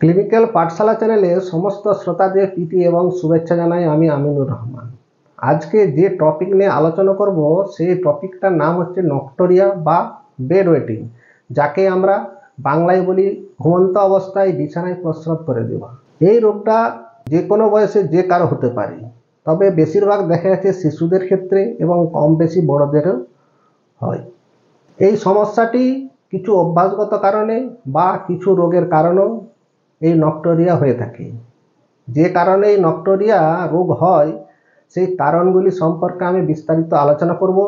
Clinical পাঠশালা চ্যানেলে সমস্ত শ্রোতাদের প্রীতি এবং শুভেচ্ছা জানাই আমি আমিনুর রহমান। আজকে যে টপিক নিয়ে আলোচনা করব সেই টপিকটার নাম হচ্ছে নক্টোরিয়া বা বেড ওয়েটিং, যাকে আমরা বাংলায় বলি ঘুমন্ত অবস্থায় বিছানায় প্রস্রাব করে দেওয়া। এই রোগটা যে কোনো বয়সে যে কারো হতে পারে, তবে বেশিরভাগ দেখা যাচ্ছে শিশুদের ক্ষেত্রে এবং কম বেশি বড়দেরও হয়। এই সমস্যাটি কিছু অভ্যাসগত কারণে বা কিছু রোগের কারণেও এই নক্টোরিয়া হয়ে থাকে। যে কারণে এই নক্টোরিয়া রোগ হয় সেই কারণগুলি সম্পর্কে আমি বিস্তারিত আলোচনা করব,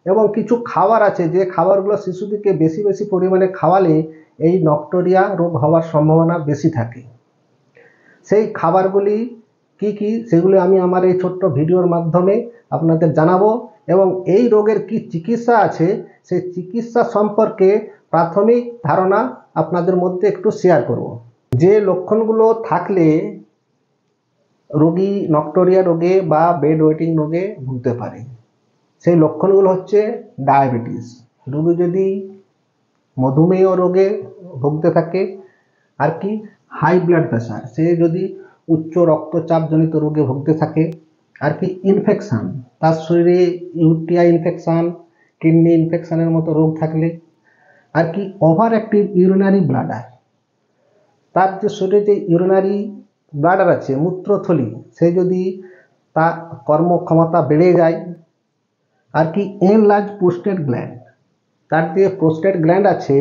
এবং কিছু খাবার আছে যে খাবারগুলো শিশুদেরকে বেশি বেশি পরিমাণে খাওয়ালে এই নক্টোরিয়া রোগ হওয়ার সম্ভাবনা বেশি থাকে। সেই খাবারগুলি কি কি সেগুলি আমি আমার এই ছোট্ট ভিডিওর মাধ্যমে আপনাদের জানাবো, এবং এই রোগের কি চিকিৎসা আছে সেই চিকিৎসা সম্পর্কে প্রাথমিক ধারণা আপনাদের মধ্যে একটু শেয়ার করব। যে লক্ষণগুলো থাকলে রোগী নক্টোরিয়া রোগে বা বেড ওয়েটিং রোগে ভুগতে পারে, সেই লক্ষণগুলো হচ্ছে ডায়াবেটিস। রোগী যদি মধুমেহ রোগে ভুগতে থাকে, আর কি হাই ব্লাড প্রেশার, সে যদি উচ্চ রক্তচাপজনিত রোগে ভুগতে থাকে, আর কি ইনফেকশান, তার শরীরে ইউটিআই ইনফেকশান, কিডনি ইনফেকশানের মতো রোগ থাকলে, আর কি ওভার অ্যাক্টিভ ইউরিনারি ব্লাডার, তার যে শরীরে যে ইউরিনারি ব্লাডার আছে মূত্রথলি, সে যদি তার কর্মক্ষমতা বেড়ে যায়, আর কি এনলার্জ প্রোস্টেট গ্ল্যান্ড, তার যে প্রোস্টেট গ্ল্যান্ড আছে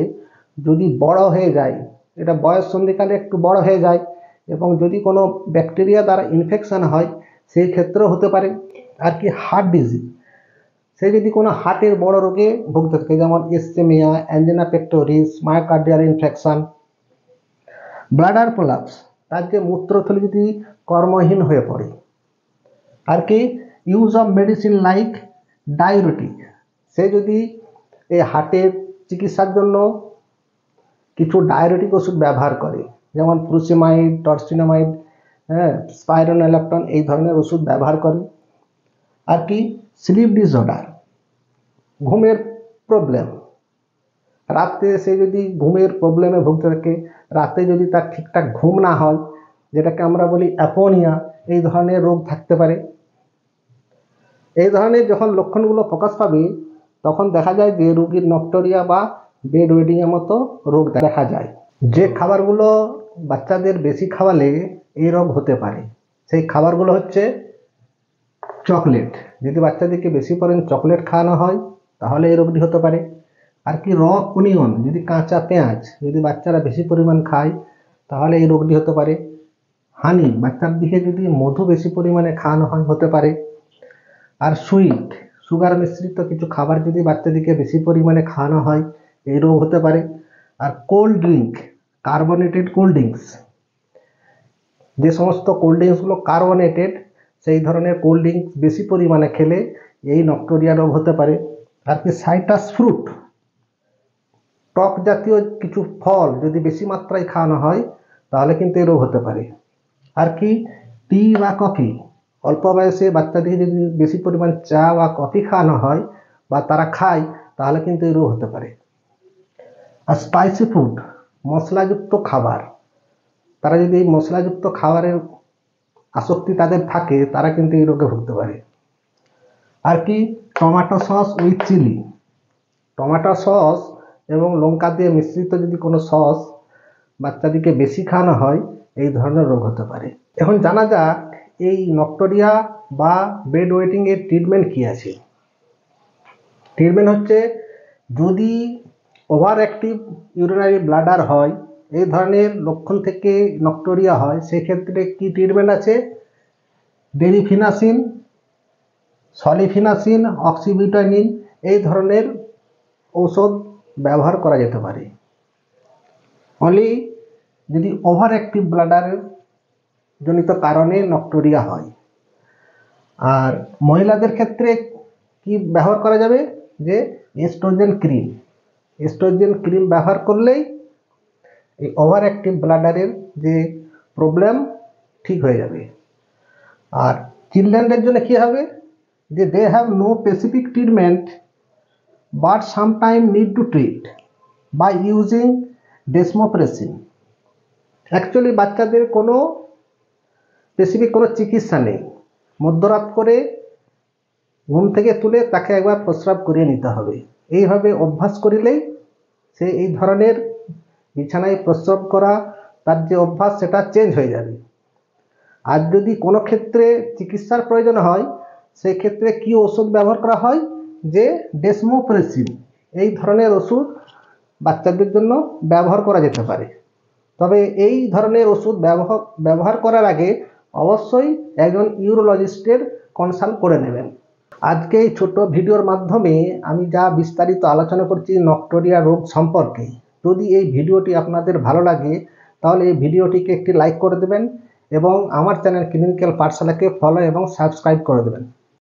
যদি বড় হয়ে যায়, এটা বয়স সন্ধিকালে একটু বড় হয়ে যায়, এবং যদি কোনো ব্যাকটেরিয়া দ্বারা ইনফেকশান হয় সেই ক্ষেত্রেও হতে পারে। আর কি হার্ট ডিজিজ, সে যদি কোনো হার্টের বড় রোগে ভুগতে থাকে, যেমন ischaemia, angina pectoris, myocardial infection, bladder prolapse, তার যে মূত্রথলি যদি কর্মহীন হয়ে পড়ে, আর কি use of medicine like diuretic, সে যদি এই হার্টের চিকিৎসার জন্য কিছু ডায়ুরেটিক ওষুধ ব্যবহার করে, যেমন ফ্রুসিমাইড, টর্সিনামাইড, স্পাইরোনেলাপ্টন, এই ধরনের ওষুধ ব্যবহার করে। আর কি স্লিপ ডিসঅর্ডার, ঘুমের প্রবলেম, রাতে সে যদি ঘুমের প্রবলেমে ভুগতে থাকে, রাতে যদি তার ঠিকঠাক ঘুম না হয়, যেটাকে আমরা বলি অ্যাপোনিয়া, এই ধরনের রোগ থাকতে পারে। এই ধরনের যখন লক্ষণগুলো প্রকাশ পাবে তখন দেখা যায় যে রোগীর নক্টোরিয়া বা বেড ওয়েটিংয়ের মতো রোগ দেখা যায়। যে খাবারগুলো বাচ্চাদের বেশি খাওয়ালে এই রোগ হতে পারে সেই খাবারগুলো হচ্ছে চকলেট। যদি বাচ্চাদেরকে বেশি পরিমাণ চকলেট খাওয়ানো হয় তাহলে এই রোগটি হতে পারে। আর কি র অনিয়ন, যদি কাঁচা পেঁয়াজ যদি বাচ্চারা বেশি পরিমাণ খায় তাহলে এই রোগটি হতে পারে। হানি, বাচ্চার দিকে যদি মধু বেশি পরিমাণে খাওয়ানো হয় হতে পারে। আর সুইট, সুগার মিশ্রিত কিছু খাবার যদি বাচ্চাদেরকে বেশি পরিমাণে খাওয়ানো হয় এই রোগ হতে পারে। আর cold drink, carbonated cold drinks, যে সমস্ত কোল্ড ড্রিঙ্কসগুলো কার্বনেটেড, সেই ধরনের কোল্ড ড্রিঙ্কস বেশি পরিমাণে খেলে এই নক্টোরিয়া রোগ হতে পারে। আর কি সাইট্রাস ফ্রুট, টক জাতীয় কিছু ফল যদি বেশি মাত্রায় খাওয়ানো হয় তাহলে কিন্তু এই রোগ হতে পারে। আর কি টি বা কফি, অল্প বয়সে বাচ্চাদের যদি বেশি পরিমাণ চা বা কফি খাওয়ানো হয় বা তারা খায় তাহলে কিন্তু এই রোগ হতে পারে। আর স্পাইসি ফুড, মশলাযুক্ত খাবার, তারা যদি এই মশলাযুক্ত খাবারের আসক্তি তাদের থাকে তারা কিন্তু এই রোগে ভুগতে পারে। আর কি tomato sauce with chilli, tomato sauce এবং লঙ্কা দিয়ে মিশ্রিত যদি কোনো সস বাচ্চাদেরকে বেশি খাওয়ানো হয় এই ধরনের রোগ হতে পারে। এখন জানা যাক এই নক্টোরিয়া বা বেড ওয়েটিং এর ট্রিটমেন্ট কি আছে। ট্রিটমেন্ট হচ্ছে, যদি ওভার অ্যাক্টিভ ইউরিনারি ব্লাডার হয়, এই ধরনের লক্ষণ থেকে নক্টোরিয়া হয়, সেক্ষেত্রে কি ট্রিটমেন্ট আছে, ডেরিফিনাসিন, সলিফিনাসিন, অক্সিবিউটানিন, এই ধরনের ঔষধ ব্যবহার করা যেতে পারে। অনলি যদি ওভার অ্যাক্টিভ ব্লাডারের জনিত কারণে নক্টোরিয়া হয়। আর মহিলাদের ক্ষেত্রে কি ব্যবহার করা যাবে, যে এস্ট্রোজেন ক্রিম, এস্ট্রোজেন ক্রিম ব্যবহার করলেই এই ওভার অ্যাক্টিভ ব্লাডারের যে প্রবলেম ঠিক হয়ে যাবে। আর চিলড্রেনদের জন্য কী হবে, যে they have no specific treatment but sometime need to treat by using desmopressin. Actually বাচ্চাদের কোনো স্পেসিফিক কোনো চিকিৎসা নেই। মধ্যরাত করে ঘুম থেকে তুলে তাকে একবার প্রস্রাব করিয়ে নিতে হবে। এইভাবে অভ্যাস করিলেই সে এই ধরনের বিছানায় প্রস্রাব করা তার যে অভ্যাস সেটা চেঞ্জ হয়ে যাবে। আর যদি কোনো ক্ষেত্রে চিকিৎসার প্রয়োজন হয় সেই ক্ষেত্রে কি ওষুধ ব্যবহার করা হয়, যে ডেসমোপ্রেসিন এই ধরনের ওষুধ বাচ্চাদের জন্য ব্যবহার করা যেতে পারে। তবে এই ধরনের ওষুধ ব্যবহার করার আগে অবশ্যই একজন ইউরোলজিস্টের কনসাল্ট করে নেবেন। আজকে এই ছোট ভিডিওর মাধ্যমে আমি যা বিস্তারিত আলোচনা করছি নক্টোরিয়া রোগ সম্পর্কে। যদি এই ভিডিওটি আপনাদের ভালো লাগে তাহলে এই ভিডিওটিকে একটি লাইক করে দেবেন এবং আমার চ্যানেল ক্লিনিক্যাল পাঠশালাকে ফলো এবং সাবস্ক্রাইব করে দেবেন।